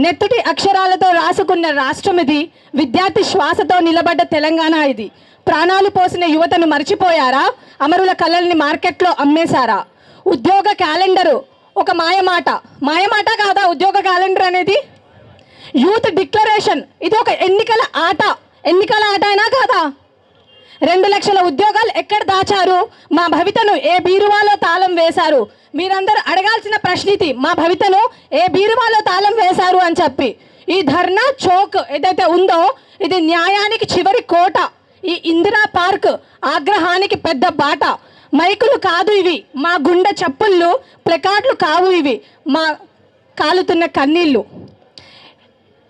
నెత్తుటి అక్షరాలతో రాసుకున్న రాష్ట్రం ఇది. విద్యార్థి శ్వాసతో నిలబడ్డ తెలంగాణ ఇది. ప్రాణాలు పోసిన యువతను మర్చిపోయారా? అమరుల కళల్ని మార్కెట్లో అమ్మేశారా? ఉద్యోగ క్యాలెండరు ఒక మాయమాట కాదా ఉద్యోగ క్యాలెండర్ అనేది? యూత్ డిక్లరేషన్ ఇది ఒక ఎన్నికల ఆట అయినా కాదా? 2 లక్షల ఉద్యోగాలు ఎక్కడ దాచారు? మా భవితను ఏ బీరువాలో తాళం వేశారు? మీరందరూ అడగాల్సిన ప్రశ్న ఇది. మా భవితను ఏ బీరువాలో తాళం వేశారు అని చెప్పి. ఈ ధర్నా చౌక్ ఏదైతే ఉందో ఇది న్యాయానికి చివరి కోట. ఈ ఇందిరా పార్క్ ఆగ్రహానికి పెద్ద బాట. మైకులు కాదు ఇవి మా గుండె చప్పుళ్ళు, ప్లకార్డులు కావు ఇవి మా కాలుతున్న కన్నీళ్ళు.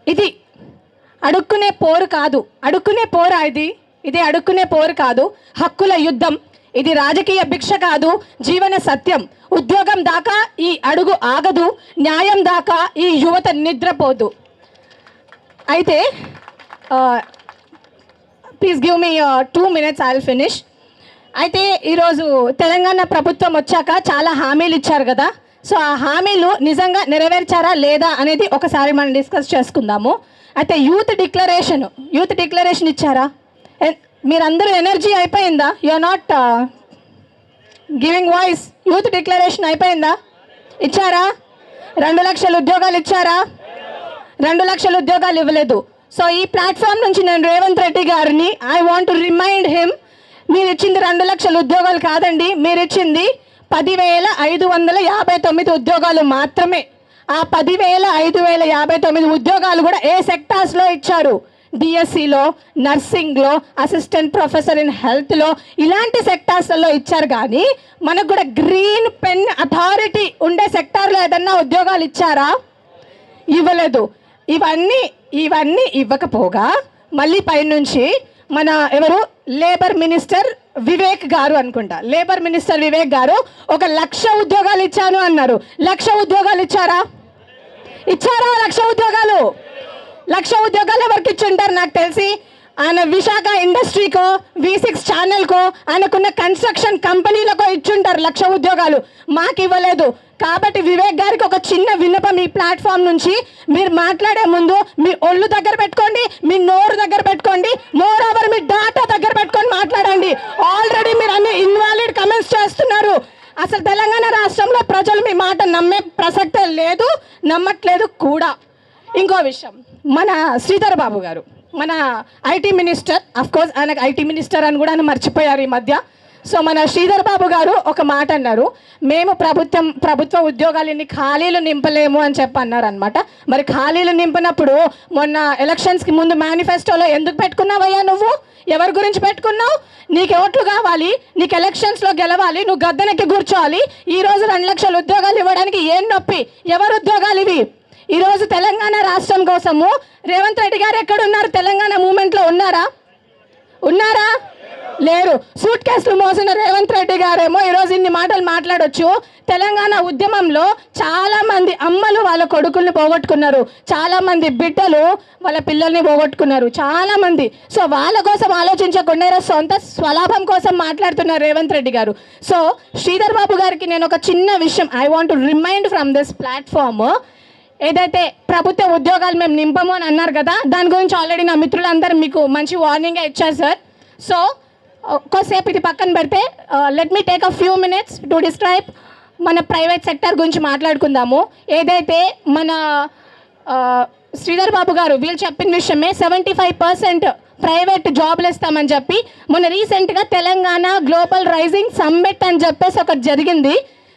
ఇది అడుక్కునే పోరు కాదు. ఇది అడుక్కునే పోరు కాదు, హక్కుల యుద్ధం. ఇది రాజకీయ భిక్ష కాదు, జీవన సత్యం. ఉద్యోగం దాకా ఈ అడుగు ఆగదు, న్యాయం దాకా ఈ యువత నిద్రపోదు. అయితే please give me 2 minutes, I will finish. అయితే ఈరోజు తెలంగాణ ప్రభుత్వం వచ్చాక చాలా హామీలు ఇచ్చారు కదా. సో ఆ హామీలు నిజంగా నెరవేర్చారా లేదా అనేది ఒకసారి మనం డిస్కస్ చేసుకుందాము. అయితే యూత్ డిక్లరేషన్ ఇచ్చారా? మీరందరూ ఎనర్జీ అయిపోయిందా? You are not giving voice. Youth declaration అయిపోయిందా? ఇచ్చారా? 2 లక్షల ఉద్యోగాలు ఇచ్చారా? 2 లక్షల ఉద్యోగాలు ఇవ్వలేదు. సో ఈ ప్లాట్ఫామ్ నుంచి నేను రేవంత్ రెడ్డి గారిని I want to remind him, మీరు ఇచ్చింది 2 లక్షల ఉద్యోగాలు కాదండి, మీరు ఇచ్చింది 10,559 ఉద్యోగాలు మాత్రమే. ఆ 10,559 ఉద్యోగాలు కూడా ఏ సెక్టార్స్లో ఇచ్చారు? డిఎస్సిలో, నర్సింగ్లో, అసిస్టెంట్ ప్రొఫెసర్ ఇన్ హెల్త్లో, ఇలాంటి సెక్టార్స్లో ఇచ్చారు. కానీ మనకు కూడా గ్రీన్ పెన్ అథారిటీ ఉండే సెక్టార్లో ఏదన్నా ఉద్యోగాలు ఇచ్చారా? ఇవ్వలేదు. ఇవన్నీ ఇవ్వకపోగా మళ్ళీ పైనుంచి మన ఎవరు లేబర్ మినిస్టర్ వివేక్ గారు అనుకుంటా, లేబర్ మినిస్టర్ వివేక్ గారు 1,00,000 ఉద్యోగాలు ఇచ్చాను అన్నారు. 1,00,000 ఉద్యోగాలు ఇచ్చారా? 1,00,000 ఉద్యోగాలు? 1,00,000 ఉద్యోగాలు ఎవరికి ఇచ్చుంటారు? నాకు తెలిసి ఆయన విశాఖ ఇండస్ట్రీకో, V6 ఛానల్కో, ఆయనకున్న కన్స్ట్రక్షన్ కంపెనీలకో ఇచ్చుంటారు 1,00,000 ఉద్యోగాలు. మాకు ఇవ్వలేదు. కాబట్టి వివేక్ గారికి ఒక చిన్న విన్నపం ఈ ప్లాట్ఫామ్ నుంచి, మీరు మాట్లాడే ముందు మీ ఒళ్ళు దగ్గర పెట్టుకోండి, మీ నోరు దగ్గర పెట్టుకోండి, మోర్ ఓవర్ మీ డాటా దగ్గర పెట్టుకొని మాట్లాడండి. ఆల్రెడీ మీరు అన్ని ఇన్వాలిడ్ కమెంట్స్ చేస్తున్నారు. అసలు తెలంగాణ రాష్ట్రంలో ప్రజలు మీ మాట నమ్మే ప్రసక్తే లేదు, నమ్మట్లేదు కూడా. ఇంకో విషయం, మన శ్రీధర్ బాబు గారు, మన ఐటీ మినిస్టర్, అఫ్కోర్స్ ఆయనకు ఐటీ మినిస్టర్ అని కూడా ఆయన మర్చిపోయారు ఈ మధ్య. సో మన శ్రీధర్ బాబు గారు ఒక మాట అన్నారు, మేము ప్రభుత్వ ఉద్యోగాలని ఖాళీలు నింపలేము అని చెప్పి అన్నారు అనమాట. మరి ఖాళీలు నింపినప్పుడు మొన్న ఎలక్షన్స్కి ముందు మేనిఫెస్టోలో ఎందుకు పెట్టుకున్నావయ్యా? నువ్వు ఎవరి గురించి పెట్టుకున్నావు? నీకు ఓట్లు కావాలి, నీకు ఎలక్షన్స్లో గెలవాలి, నువ్వు గద్దెనెక్కి కూర్చోవాలి. ఈరోజు 2 లక్షల ఉద్యోగాలు ఇవ్వడానికి ఏం నొప్పి? ఎవరు ఉద్యోగాలు ఇవి? ఈరోజు తెలంగాణ రాష్ట్రం కోసము రేవంత్ రెడ్డి గారు ఎక్కడున్నారు? తెలంగాణ మూమెంట్లో ఉన్నారా? లేరు. సూట్ కేసులు మోసిన రేవంత్ రెడ్డి గారేమో ఈరోజు ఇన్ని మాటలు మాట్లాడొచ్చు. తెలంగాణ ఉద్యమంలో చాలామంది అమ్మలు వాళ్ళ కొడుకుల్ని పోగొట్టుకున్నారు, చాలామంది బిడ్డలు వాళ్ళ పిల్లల్ని పోగొట్టుకున్నారు, చాలామంది. సో వాళ్ళ కోసం ఆలోచించకుండా సొంత స్వలాభం కోసం మాట్లాడుతున్నారు రేవంత్ రెడ్డి గారు. సో శ్రీధర్ బాబు గారికి నేను ఒక చిన్న విషయం I want to remind from this platform. ఏదైతే ప్రభుత్వ ఉద్యోగాలు మేము నింపము అని అన్నారు కదా, దాని గురించి ఆల్రెడీ నా మిత్రులందరూ మీకు మంచి వార్నింగే ఇచ్చారు సార్. సో ఒక్కోసేపు ఇది పక్కన పెడితే let me take a few minutes to describe మన ప్రైవేట్ సెక్టర్ గురించి మాట్లాడుకుందాము. ఏదైతే మన శ్రీధర్ బాబు గారు వీళ్ళు చెప్పిన విషయమే 75% ప్రైవేట్ జాబ్లు ఇస్తామని చెప్పి మొన్న రీసెంట్గా తెలంగాణ గ్లోబల్ రైజింగ్ సమ్మిట్ అని చెప్పేసి ఒకటి జరిగింది.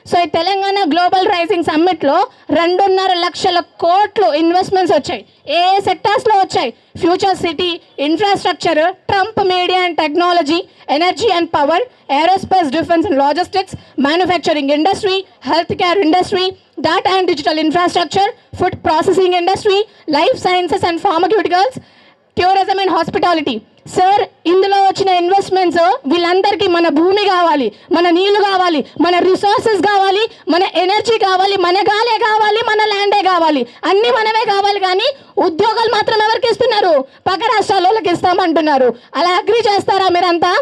సో ఈ తెలంగాణ గ్లోబల్ రైజింగ్ సమ్మిట్లో 2.5 లక్షల కోట్లు ఇన్వెస్ట్మెంట్స్ వచ్చాయి. ఏ సెక్టార్స్లో వచ్చాయి? Future city, infrastructure, Trump media and technology, energy and power, aerospace, defence and logistics, manufacturing industry, health care industry, data and digital infrastructure, food processing industry, life sciences and pharmaceuticals, tourism and hospitality. Sir ఇందులో వచ్చిన investments వీళ్ళందరికీ మన భూమి కావాలి, మన నీళ్లు కావాలి, మన రిసోర్సెస్ కావాలి, మన ఎనర్జీ కావాలి, మన గాలే కావాలి, మన ల్యాండే కావాలి, అన్నీ మనమే కావాలి. కానీ ఉద్యోగాలు మాత్రం ఎవరికి ఇస్తున్నారు? పక్క రాష్ట్రాలకి ఇస్తామంటున్నారు. అలా అగ్రీ చేస్తారా మీరంతా?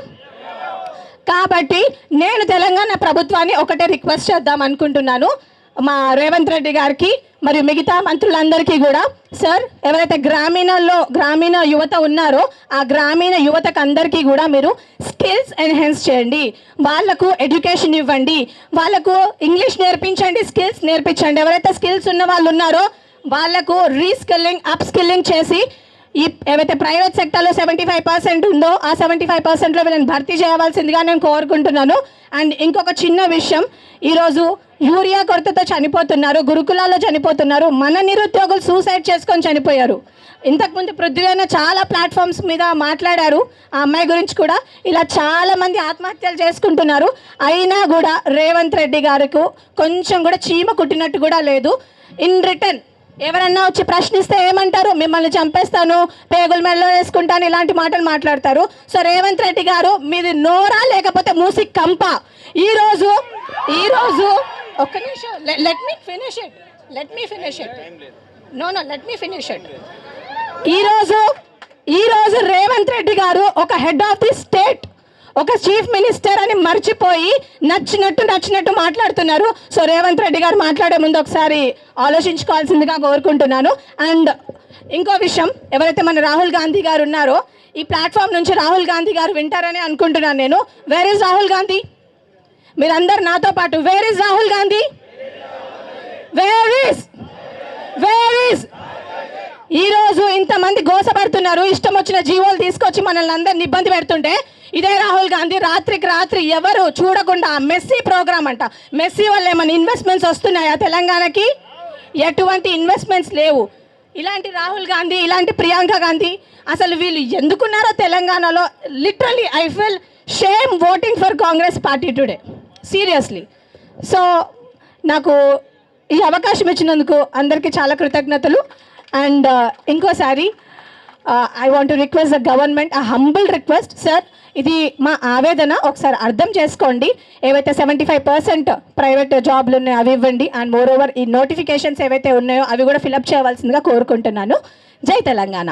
కాబట్టి నేను తెలంగాణ ప్రభుత్వాన్ని ఒకటే రిక్వెస్ట్ చేద్దాం అనుకుంటున్నాను. మా రేవంత్ రెడ్డి గారికి మరియు మిగతా మంత్రులందరికీ కూడా, సార్ ఎవరైతే గ్రామీణ యువత ఉన్నారో ఆ గ్రామీణ యువతకు అందరికీ కూడా మీరు స్కిల్స్ ఎన్హాన్స్ చేయండి, వాళ్ళకు ఎడ్యుకేషన్ ఇవ్వండి, వాళ్ళకు ఇంగ్లీష్ నేర్పించండి, స్కిల్స్ నేర్పించండి. ఎవరైతే స్కిల్స్ ఉన్న వాళ్ళు ఉన్నారో వాళ్ళకు రీస్కిల్లింగ్ అప్ స్కిల్లింగ్ చేసి ఈ ఏవైతే ప్రైవేట్ సెక్టర్లో 75% ఉందో ఆ 75%లో వీళ్ళని భర్తీ చేయవలసిందిగా నేను కోరుకుంటున్నాను. అండ్ ఇంకొక చిన్న విషయం, ఈరోజు యూరియా కొరతతో చనిపోతున్నారు, గురుకులాల్లో చనిపోతున్నారు, మన నిరుద్యోగులు సూసైడ్ చేసుకొని చనిపోయారు. ఇంతకుముందు పృథ్వీ అన్న చాలా ప్లాట్ఫామ్స్ మీద మాట్లాడారు ఆ అమ్మాయి గురించి కూడా. ఇలా చాలామంది ఆత్మహత్యలు చేసుకుంటున్నారు. అయినా కూడా రేవంత్ రెడ్డి గారికి కొంచెం కూడా చీమ కుట్టినట్టు కూడా లేదు. ఇన్ రిటర్న్ ఎవరన్నా వచ్చి ప్రశ్నిస్తే ఏమంటారు, మిమ్మల్ని చంపేస్తాను, పేగుల మెడలో వేసుకుంటాను, ఇలాంటి మాటలు మాట్లాడతారు. సో రేవంత్ రెడ్డి గారు, మీది నోరా లేకపోతే మూసి కంప. ఈరోజు ఒక్క నిమిషం, లెట్ మీ ఫినిష్ ఇట్. ఈరోజు రేవంత్ రెడ్డి గారు ఒక హెడ్ ఆఫ్ ది స్టేట్, ఒక చీఫ్ మినిస్టర్ అని మర్చిపోయి నచ్చినట్టు మాట్లాడుతున్నారు. సో రేవంత్ రెడ్డి గారు మాట్లాడే ముందు ఒకసారి ఆలోచించుకోవాల్సిందిగా కోరుకుంటున్నాను. అండ్ ఇంకో విషయం, ఎవరైతే మన రాహుల్ గాంధీ గారు ఉన్నారో ఈ ప్లాట్ఫామ్ నుంచి రాహుల్ గాంధీ గారు వింటారని అనుకుంటున్నాను నేను. Where is Rahul Gandhi? మీరందరు నాతో పాటు, where is Rahul Gandhi? Where is ఈరోజు ఇంతమంది గోసపడుతున్నారు, ఇష్టం వచ్చిన జీవోలు తీసుకొచ్చి మనల్ని అందరిని ఇబ్బంది పెడుతుంటే ఇదే రాహుల్ గాంధీ రాత్రికి రాత్రి ఎవరు చూడకుండా మెస్సీ ప్రోగ్రామ్ అంట, మెస్సీ వల్ల ఏమైనా ఇన్వెస్ట్మెంట్స్ వస్తున్నాయా తెలంగాణకి? ఎటువంటి ఇన్వెస్ట్మెంట్స్ లేవు. ఇలాంటి రాహుల్ గాంధీ, ఇలాంటి ప్రియాంక గాంధీ అసలు వీళ్ళు ఎందుకున్నారో తెలంగాణలో. Literally I feel shame voting for Congress party today, seriously. So నాకు ఈ అవకాశం ఇచ్చినందుకు అందరికీ చాలా కృతజ్ఞతలు. అండ్ ఇంకోసారి I want to request the government, ఆ హంబుల్ రిక్వెస్ట్, సార్ ఇది మా ఆవేదన ఒకసారి అర్థం చేసుకోండి. ఏవైతే 75% ప్రైవేట్ జాబ్లు ఉన్నాయో అవి ఇవ్వండి. అండ్ మోర్ ఓవర్ ఈ నోటిఫికేషన్స్ ఏవైతే ఉన్నాయో అవి కూడా ఫిలప్ చేయవలసిందిగా కోరుకుంటున్నాను. జై తెలంగాణ.